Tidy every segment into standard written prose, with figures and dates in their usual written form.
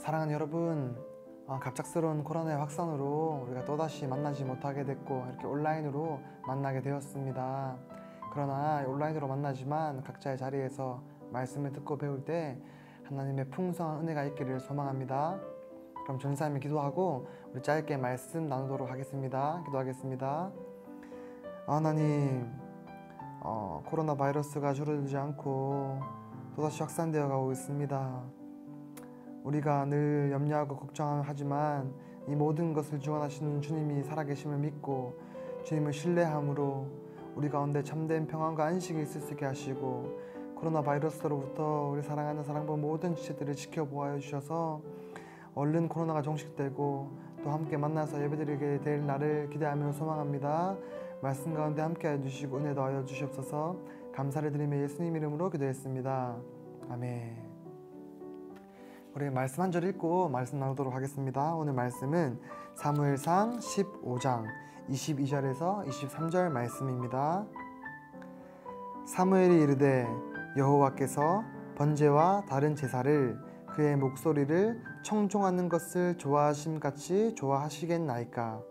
사랑하는 여러분, 갑작스러운 코로나의 확산으로 우리가 또다시 만나지 못하게 됐고 이렇게 온라인으로 만나게 되었습니다. 그러나 온라인으로 만나지만 각자의 자리에서 말씀을 듣고 배울 때 하나님의 풍성한 은혜가 있기를 소망합니다. 그럼 전사님이 기도하고 우리 짧게 말씀 나누도록 하겠습니다. 기도하겠습니다. 하나님, 코로나 바이러스가 줄어들지 않고 또다시 확산되어 가고 있습니다. 우리가 늘 염려하고 걱정하지만 이 모든 것을 주관하시는 주님이 살아계심을 믿고 주님을 신뢰함으로 우리 가운데 참된 평안과 안식이 있을 수 있게 하시고 코로나 바이러스로부터 우리 사랑하는 사랑본 모든 지체들을 지켜보아 주셔서 얼른 코로나가 종식되고 또 함께 만나서 예배드리게 될 날을 기대하며 소망합니다. 말씀 가운데 함께해 주시고 은혜 더하여 주시옵소서. 감사를 드리며 예수님 이름으로 기도했습니다. 아멘. 우리 말씀 한 절 읽고 말씀 나누도록 하겠습니다. 오늘 말씀은 사무엘상 15장 22절에서 23절 말씀입니다. 사무엘이 이르되 여호와께서 번제와 다른 제사를 그의 목소리를 청종하는 것을 좋아하심같이 좋아하시겠나이까.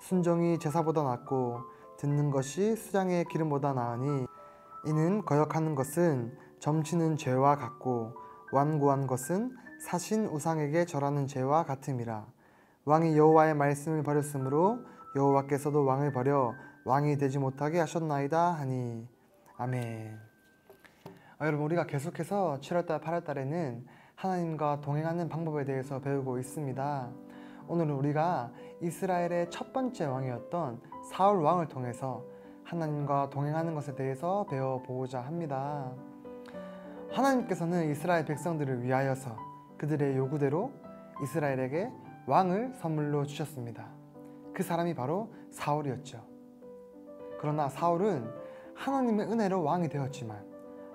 순종이 제사보다 낫고 듣는 것이 수장의 기름보다 나으니 이는 거역하는 것은 점치는 죄와 같고 완고한 것은 사신 우상에게 절하는 죄와 같음이라. 왕이 여호와의 말씀을 버렸으므로 여호와께서도 왕을 버려 왕이 되지 못하게 하셨나이다 하니. 아멘. 여러분, 우리가 계속해서 7월달 8월달에는 하나님과 동행하는 방법에 대해서 배우고 있습니다. 오늘은 우리가 이스라엘의 첫 번째 왕이었던 사울 왕을 통해서 하나님과 동행하는 것에 대해서 배워보고자 합니다. 하나님께서는 이스라엘 백성들을 위하여서 그들의 요구대로 이스라엘에게 왕을 선물로 주셨습니다. 그 사람이 바로 사울이었죠. 그러나 사울은 하나님의 은혜로 왕이 되었지만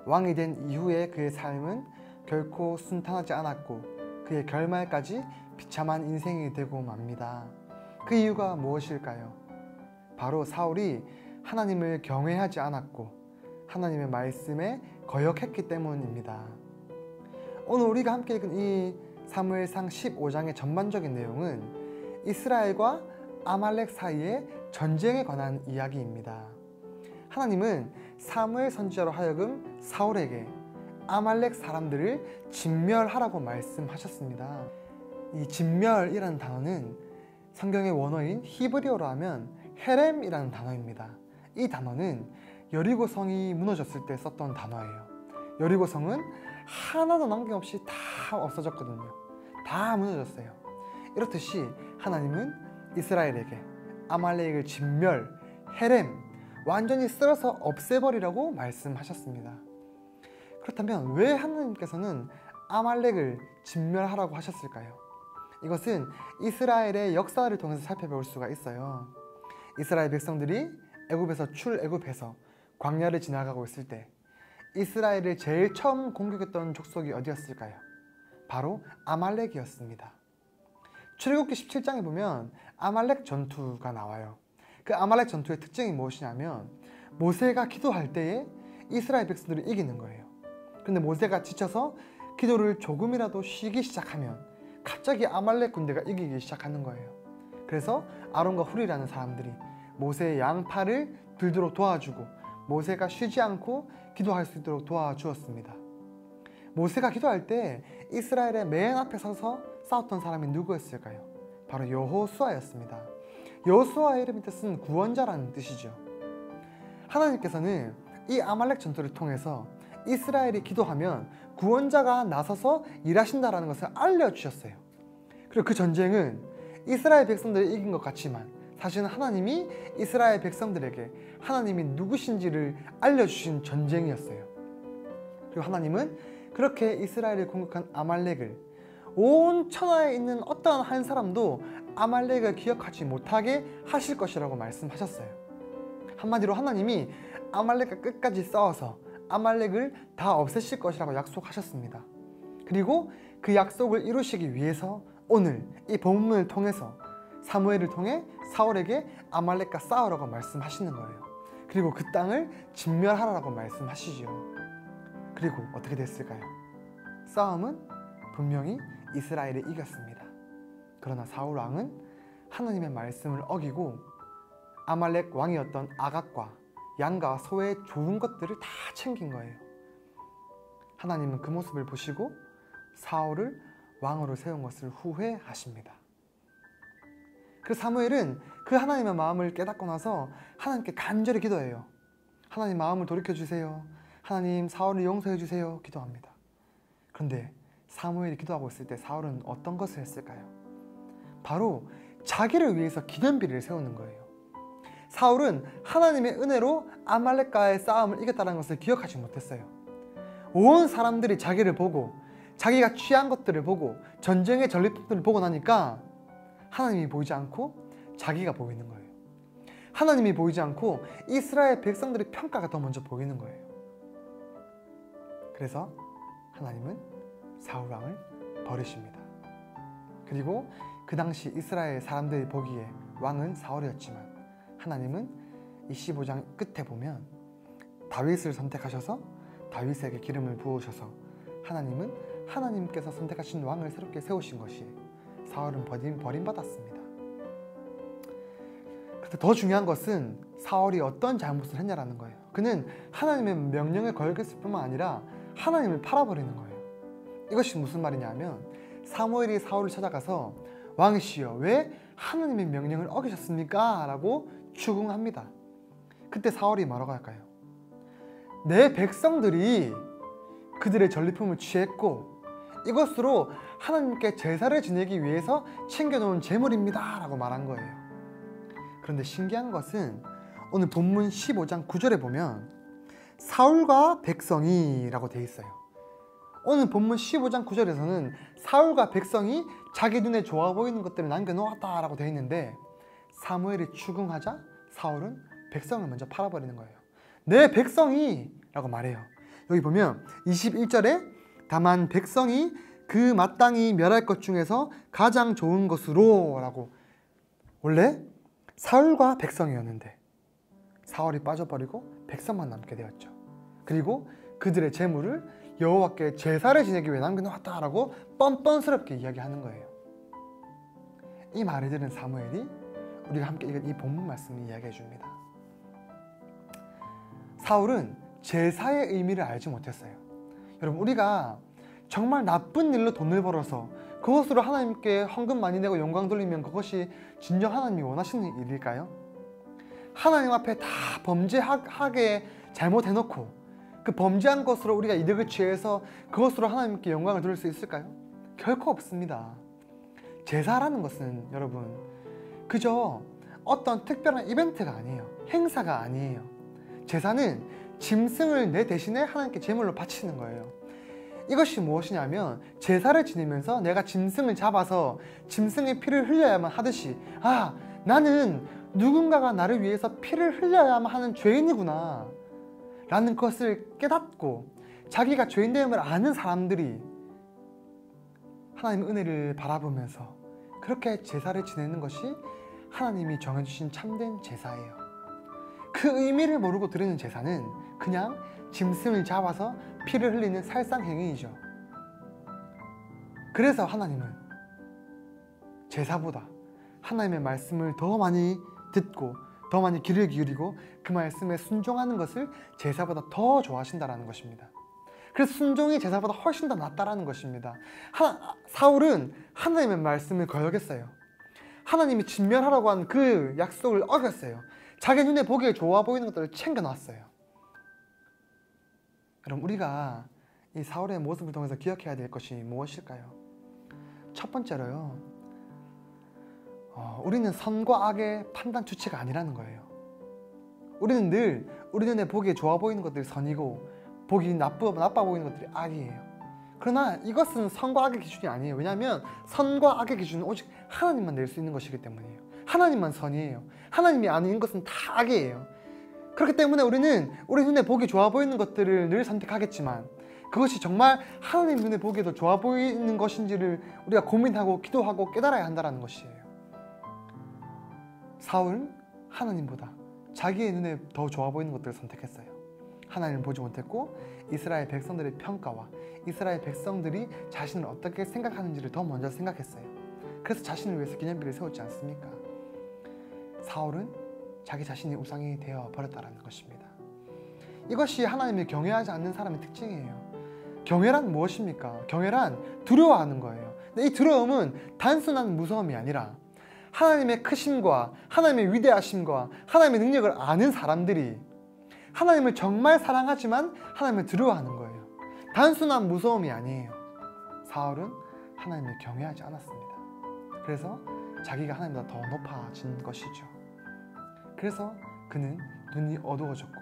왕이 된 이후에 그의 삶은 결코 순탄하지 않았고 그의 결말까지 비참한 인생이 되고 맙니다. 그 이유가 무엇일까요? 바로 사울이 하나님을 경외하지 않았고 하나님의 말씀에 거역했기 때문입니다. 오늘 우리가 함께 읽은 이 사무엘상 15장의 전반적인 내용은 이스라엘과 아말렉 사이의 전쟁에 관한 이야기입니다. 하나님은 사무엘 선지자로 하여금 사울에게 아말렉 사람들을 진멸하라고 말씀하셨습니다. 이 진멸이라는 단어는 성경의 원어인 히브리어로 하면 헤렘이라는 단어입니다. 이 단어는 여리고 성이 무너졌을 때 썼던 단어예요. 여리고 성은 하나도 남김없이 다 없어졌거든요. 다 무너졌어요. 이렇듯이 하나님은 이스라엘에게 아말렉을 진멸, 헤렘, 완전히 쓸어서 없애버리라고 말씀하셨습니다. 그렇다면 왜 하나님께서는 아말렉을 진멸하라고 하셨을까요? 이것은 이스라엘의 역사를 통해서 살펴볼 수가 있어요. 이스라엘 백성들이 애굽에서 출애굽해서 광야를 지나가고 있을 때 이스라엘을 제일 처음 공격했던 족속이 어디였을까요? 바로 아말렉이었습니다. 출애굽기 17장에 보면 아말렉 전투가 나와요. 그 아말렉 전투의 특징이 무엇이냐면 모세가 기도할 때에 이스라엘 백성들이 이기는 거예요. 근데 모세가 지쳐서 기도를 조금이라도 쉬기 시작하면 갑자기 아말렉 군대가 이기기 시작하는 거예요. 그래서 아론과 훌이라는 사람들이 모세의 양팔을 들도록 도와주고 모세가 쉬지 않고 기도할 수 있도록 도와주었습니다. 모세가 기도할 때 이스라엘의 맨 앞에 서서 싸웠던 사람이 누구였을까요? 바로 여호수아였습니다. 여호수아의 이름의 뜻은 구원자라는 뜻이죠. 하나님께서는 이 아말렉 전투를 통해서 이스라엘이 기도하면 구원자가 나서서 일하신다는 것을 알려주셨어요. 그리고 그 전쟁은 이스라엘 백성들이 이긴 것 같지만 사실은 하나님이 이스라엘 백성들에게 하나님이 누구신지를 알려주신 전쟁이었어요. 그리고 하나님은 그렇게 이스라엘을 공격한 아말렉을 온 천하에 있는 어떠한 한 사람도 아말렉을 기억하지 못하게 하실 것이라고 말씀하셨어요. 한마디로 하나님이 아말렉과 끝까지 싸워서 아말렉을 다 없애실 것이라고 약속하셨습니다. 그리고 그 약속을 이루시기 위해서 오늘 이 본문을 통해서 사무엘을 통해 사울에게 아말렉과 싸우라고 말씀하시는 거예요. 그리고 그 땅을 진멸하라고 말씀하시죠. 그리고 어떻게 됐을까요? 싸움은 분명히 이스라엘이 이겼습니다. 그러나 사울 왕은 하나님의 말씀을 어기고 아말렉 왕이었던 아각과 양과 소의 좋은 것들을 다 챙긴 거예요. 하나님은 그 모습을 보시고 사울을 왕으로 세운 것을 후회하십니다. 그래서 사무엘은 그 하나님의 마음을 깨닫고 나서 하나님께 간절히 기도해요. 하나님 마음을 돌이켜주세요. 하나님 사울을 용서해주세요. 기도합니다. 그런데 사무엘이 기도하고 있을 때 사울은 어떤 것을 했을까요? 바로 자기를 위해서 기념비를 세우는 거예요. 사울은 하나님의 은혜로 아말렉과의 싸움을 이겼다는 것을 기억하지 못했어요. 온 사람들이 자기를 보고 자기가 취한 것들을 보고 전쟁의 전리품들을 보고 나니까 하나님이 보이지 않고 자기가 보이는 거예요. 하나님이 보이지 않고 이스라엘 백성들의 평가가 더 먼저 보이는 거예요. 그래서 하나님은 사울 왕을 버리십니다. 그리고 그 당시 이스라엘 사람들이 보기에 왕은 사울이었지만 하나님은 이 15장 끝에 보면 다윗을 선택하셔서 다윗에게 기름을 부으셔서 하나님은 하나님께서 선택하신 왕을 새롭게 세우신 것이에요. 사울은 버림받았습니다. 그런데 더 중요한 것은 사울이 어떤 잘못을 했냐라는 거예요. 그는 하나님의 명령을 거역했을 뿐만 아니라 하나님을 팔아버리는 거예요. 이것이 무슨 말이냐면 사무엘이 사울을 찾아가서 왕이시여 왜 하나님의 명령을 어기셨습니까? 라고 추궁합니다. 그때 사울이 뭐라고 할까요? 내 백성들이 그들의 전리품을 취했고 이것으로 하나님께 제사를 지내기 위해서 챙겨놓은 제물입니다 라고 말한 거예요. 그런데 신기한 것은 오늘 본문 15장 9절에 보면 사울과 백성이 라고 되어 있어요. 오늘 본문 15장 9절에서는 사울과 백성이 자기 눈에 좋아 보이는 것들을 남겨놓았다 라고 되어 있는데 사무엘이 추궁하자 사울은 백성을 먼저 팔아버리는 거예요. 내 백성이 라고 말해요. 여기 보면 21절에 다만 백성이 그 마땅히 멸할 것 중에서 가장 좋은 것으로 라고 원래 사울과 백성이었는데 사울이 빠져버리고 백성만 남게 되었죠. 그리고 그들의 재물을 여호와께 제사를 지내기 위해 남겨놓았다라고 뻔뻔스럽게 이야기하는 거예요. 이 말을 들은 사무엘이 우리가 함께 읽은 이 본문 말씀을 이야기해 줍니다. 사울은 제사의 의미를 알지 못했어요. 여러분 우리가 정말 나쁜 일로 돈을 벌어서 그것으로 하나님께 헌금 많이 내고 영광 돌리면 그것이 진정 하나님이 원하시는 일일까요? 하나님 앞에 다 범죄하게 잘못해놓고 그 범죄한 것으로 우리가 이득을 취해서 그것으로 하나님께 영광을 돌릴 수 있을까요? 결코 없습니다. 제사라는 것은 여러분 그저 어떤 특별한 이벤트가 아니에요. 행사가 아니에요. 제사는 짐승을 내 대신에 하나님께 제물로 바치는 거예요. 이것이 무엇이냐면 제사를 지내면서 내가 짐승을 잡아서 짐승의 피를 흘려야만 하듯이 나는 누군가가 나를 위해서 피를 흘려야만 하는 죄인이구나 라는 것을 깨닫고 자기가 죄인됨을 아는 사람들이 하나님의 은혜를 바라보면서 그렇게 제사를 지내는 것이 하나님이 정해주신 참된 제사예요. 그 의미를 모르고 드리는 제사는 그냥 짐승을 잡아서 피를 흘리는 살상행위이죠. 그래서 하나님은 제사보다 하나님의 말씀을 더 많이 듣고 더 많이 귀를 기울이고 그 말씀에 순종하는 것을 제사보다 더 좋아하신다는 것입니다. 그래서 순종이 제사보다 훨씬 더 낫다라는 것입니다. 사울은 하나님의 말씀을 거역했어요. 하나님이 진멸하라고 한 그 약속을 어겼어요. 자기 눈에 보기에 좋아 보이는 것들을 챙겨놨어요. 여러분 우리가 이 사울의 모습을 통해서 기억해야 될 것이 무엇일까요? 첫 번째로요, 우리는 선과 악의 판단 주체가 아니라는 거예요. 우리는 늘 우리 눈에 보기에 좋아 보이는 것들이 선이고 보기 나빠 보이는 것들이 악이에요. 그러나 이것은 선과 악의 기준이 아니에요. 왜냐하면 선과 악의 기준은 오직 하나님만 낼 수 있는 것이기 때문이에요. 하나님만 선이에요. 하나님이 아닌 것은 다 악이에요. 그렇기 때문에 우리는 우리 눈에 보기 좋아 보이는 것들을 늘 선택하겠지만 그것이 정말 하나님 눈에 보기에도 좋아 보이는 것인지를 우리가 고민하고 기도하고 깨달아야 한다는 것이에요. 사울은 하나님보다 자기의 눈에 더 좋아 보이는 것들을 선택했어요. 하나님을 보지 못했고 이스라엘 백성들의 평가와 이스라엘 백성들이 자신을 어떻게 생각하는지를 더 먼저 생각했어요. 그래서 자신을 위해서 기념비를 세웠지 않습니까? 사울은 자기 자신이 우상이 되어 버렸다는 것입니다. 이것이 하나님을 경외하지 않는 사람의 특징이에요. 경외란 무엇입니까? 경외란 두려워하는 거예요. 근데 이 두려움은 단순한 무서움이 아니라 하나님의 크심과 하나님의 위대하심과 하나님의 능력을 아는 사람들이 하나님을 정말 사랑하지만 하나님을 두려워하는 거예요. 단순한 무서움이 아니에요. 사울은 하나님을 경외하지 않았습니다. 그래서 자기가 하나님보다 더 높아진 것이죠. 그래서 그는 눈이 어두워졌고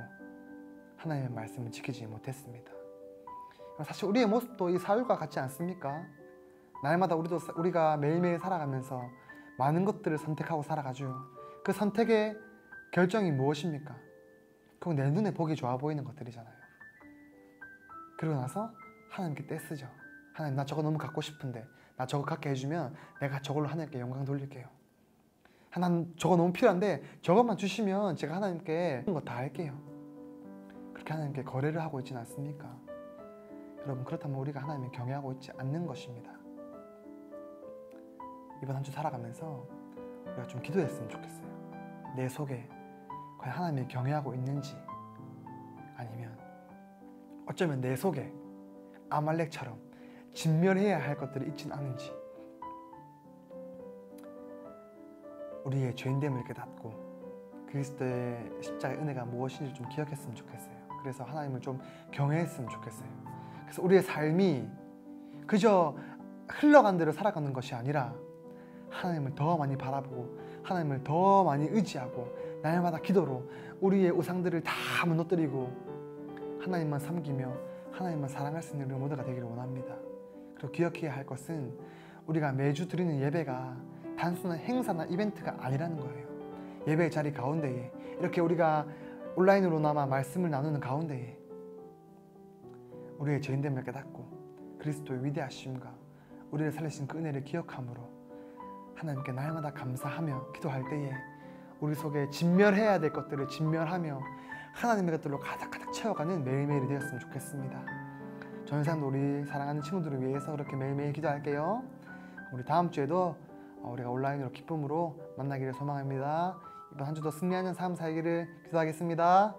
하나님의 말씀을 지키지 못했습니다. 사실 우리의 모습도 이 사울과 같지 않습니까? 날마다 우리가 매일매일 살아가면서 많은 것들을 선택하고 살아가죠. 그 선택의 결정이 무엇입니까? 그건 내 눈에 보기 좋아 보이는 것들이잖아요. 그러고 나서 하나님께 떼쓰죠. 하나님, 나 저거 너무 갖고 싶은데 나 저거 갖게 해주면 내가 저걸로 하나님께 영광 돌릴게요. 난 저거 너무 필요한데 저것만 주시면 제가 하나님께 거 다 할게요. 그렇게 하나님께 거래를 하고 있지는 않습니까? 여러분, 그렇다면 우리가 하나님을 경외하고 있지 않는 것입니다. 이번 한 주 살아가면서 우리가 좀 기도했으면 좋겠어요. 내 속에 과연 하나님을 경외하고 있는지, 아니면 어쩌면 내 속에 아말렉처럼 진멸해야 할 것들이 있진 않은지, 우리의 죄인됨을 깨닫고 그리스도의 십자가의 은혜가 무엇인지 좀 기억했으면 좋겠어요. 그래서 하나님을 좀 경외했으면 좋겠어요. 그래서 우리의 삶이 그저 흘러간 대로 살아가는 것이 아니라 하나님을 더 많이 바라보고 하나님을 더 많이 의지하고 날마다 기도로 우리의 우상들을 다 무너뜨리고 하나님만 섬기며 하나님만 사랑할 수 있는 우리 모두가 되기를 원합니다. 그리고 기억해야 할 것은 우리가 매주 드리는 예배가 단순한 행사나 이벤트가 아니라는 거예요. 예배의 자리 가운데에 이렇게 우리가 온라인으로나마 말씀을 나누는 가운데에 우리의 죄인됨을 깨닫고 그리스도의 위대하심과 우리를 살리신 그 은혜를 기억함으로 하나님께 날마다 감사하며 기도할 때에 우리 속에 진멸해야 될 것들을 진멸하며 하나님의 것들로 가득가득 채워가는 매일매일이 되었으면 좋겠습니다. 전사님도 우리 사랑하는 친구들을 위해서 그렇게 매일매일 기도할게요. 우리 다음 주에도 우리가 온라인으로 기쁨으로 만나기를 소망합니다. 이번 한 주도 승리하는 삶 살기를 기도하겠습니다.